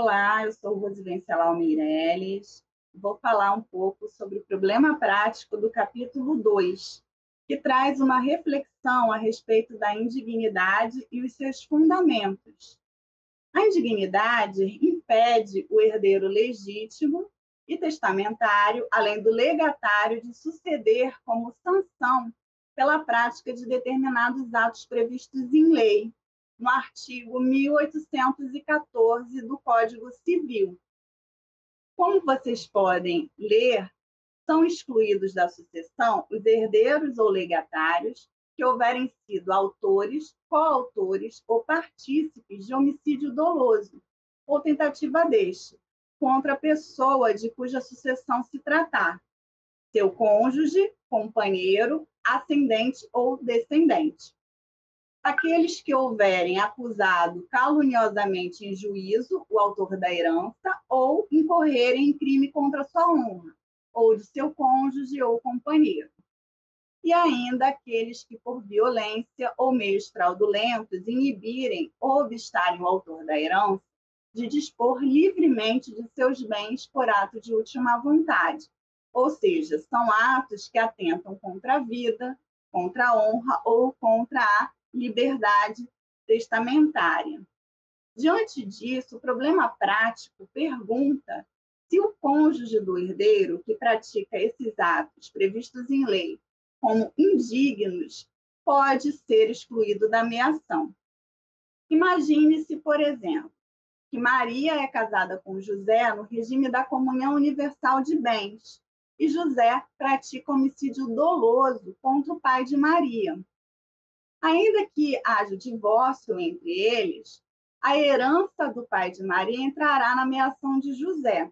Olá, eu sou Rose Venceslau Meirelles. Vou falar um pouco sobre o problema prático do capítulo 2, que traz uma reflexão a respeito da indignidade e os seus fundamentos. A indignidade impede o herdeiro legítimo e testamentário, além do legatário, de suceder como sanção pela prática de determinados atos previstos em lei, no artigo 1814 do Código Civil. Como vocês podem ler, são excluídos da sucessão os herdeiros ou legatários que houverem sido autores, coautores ou partícipes de homicídio doloso ou tentativa deste, contra a pessoa de cuja sucessão se tratar, seu cônjuge, companheiro, ascendente ou descendente. Aqueles que houverem acusado caluniosamente em juízo o autor da herança ou incorrerem em crime contra sua honra, ou de seu cônjuge ou companheiro. E ainda aqueles que, por violência ou meios fraudulentos, inibirem ou obstarem o autor da herança de dispor livremente de seus bens por ato de última vontade. Ou seja, são atos que atentam contra a vida, contra a honra ou contra a liberdade testamentária. Diante disso, o problema prático pergunta se o cônjuge do herdeiro que pratica esses atos previstos em lei como indignos pode ser excluído da meação. Imagine-se, por exemplo, que Maria é casada com José no regime da comunhão universal de bens e José pratica homicídio doloso contra o pai de Maria. Ainda que haja divórcio entre eles, a herança do pai de Maria entrará na meação de José,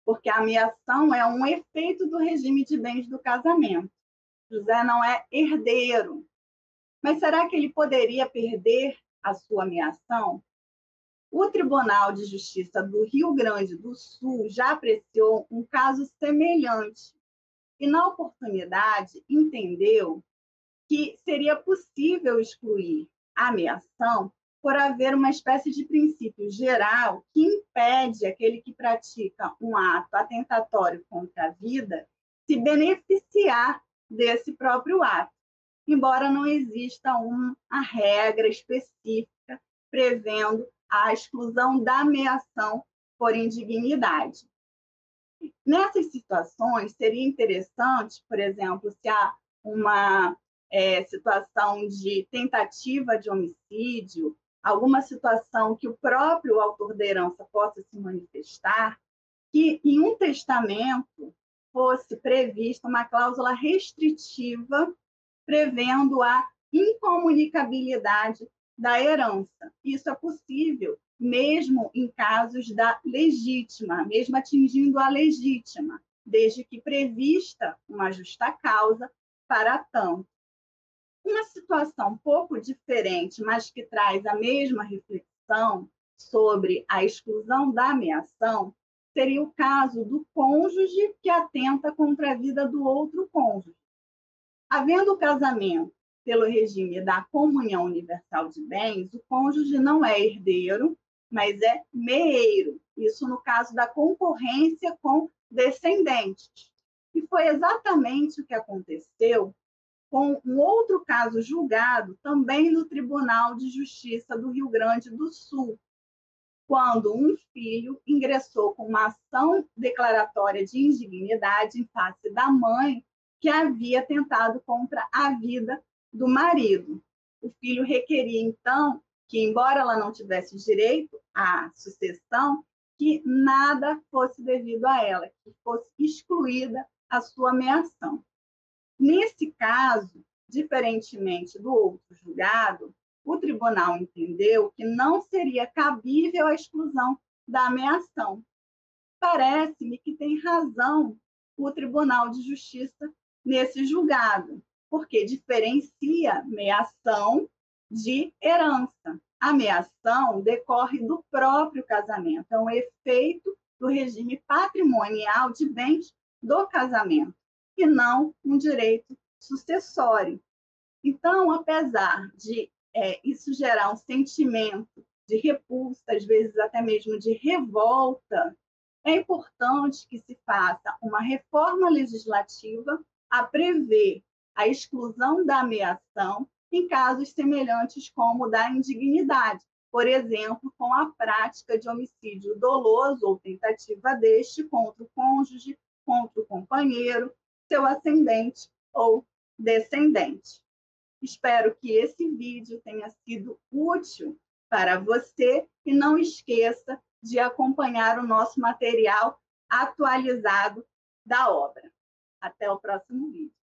porque a meação é um efeito do regime de bens do casamento. José não é herdeiro. Mas será que ele poderia perder a sua meação? O Tribunal de Justiça do Rio Grande do Sul já apreciou um caso semelhante e, na oportunidade, entendeu que seria possível excluir a meação por haver uma espécie de princípio geral que impede aquele que pratica um ato atentatório contra a vida se beneficiar desse próprio ato, embora não exista uma regra específica prevendo a exclusão da meação por indignidade. Nessas situações, seria interessante, por exemplo, se há uma situação de tentativa de homicídio, alguma situação que o próprio autor da herança possa se manifestar, que em um testamento fosse prevista uma cláusula restritiva prevendo a incomunicabilidade da herança. Isso é possível mesmo em casos da legítima, mesmo atingindo a legítima, desde que prevista uma justa causa para tanto. Uma situação um pouco diferente, mas que traz a mesma reflexão sobre a exclusão da meação, seria o caso do cônjuge que atenta contra a vida do outro cônjuge. Havendo o casamento pelo regime da comunhão universal de bens, o cônjuge não é herdeiro, mas é meeiro. Isso no caso da concorrência com descendentes. E foi exatamente o que aconteceu com um outro caso julgado também no Tribunal de Justiça do Rio Grande do Sul, quando um filho ingressou com uma ação declaratória de indignidade em face da mãe que havia tentado contra a vida do marido. O filho requeria, então, que, embora ela não tivesse direito à sucessão, que nada fosse devido a ela, que fosse excluída a sua meação. Nesse caso, diferentemente do outro julgado, o tribunal entendeu que não seria cabível a exclusão da meação. Parece-me que tem razão o Tribunal de Justiça nesse julgado, porque diferencia meação de herança. A meação decorre do próprio casamento, é um efeito do regime patrimonial de bens do casamento, e não um direito sucessório. Então, apesar de isso gerar um sentimento de repulsa, às vezes até mesmo de revolta, é importante que se faça uma reforma legislativa a prever a exclusão da ameação em casos semelhantes como o da indignidade, por exemplo, com a prática de homicídio doloso ou tentativa deste contra o cônjuge, contra o companheiro, seu ascendente ou descendente. Espero que esse vídeo tenha sido útil para você e não esqueça de acompanhar o nosso material atualizado da obra. Até o próximo vídeo.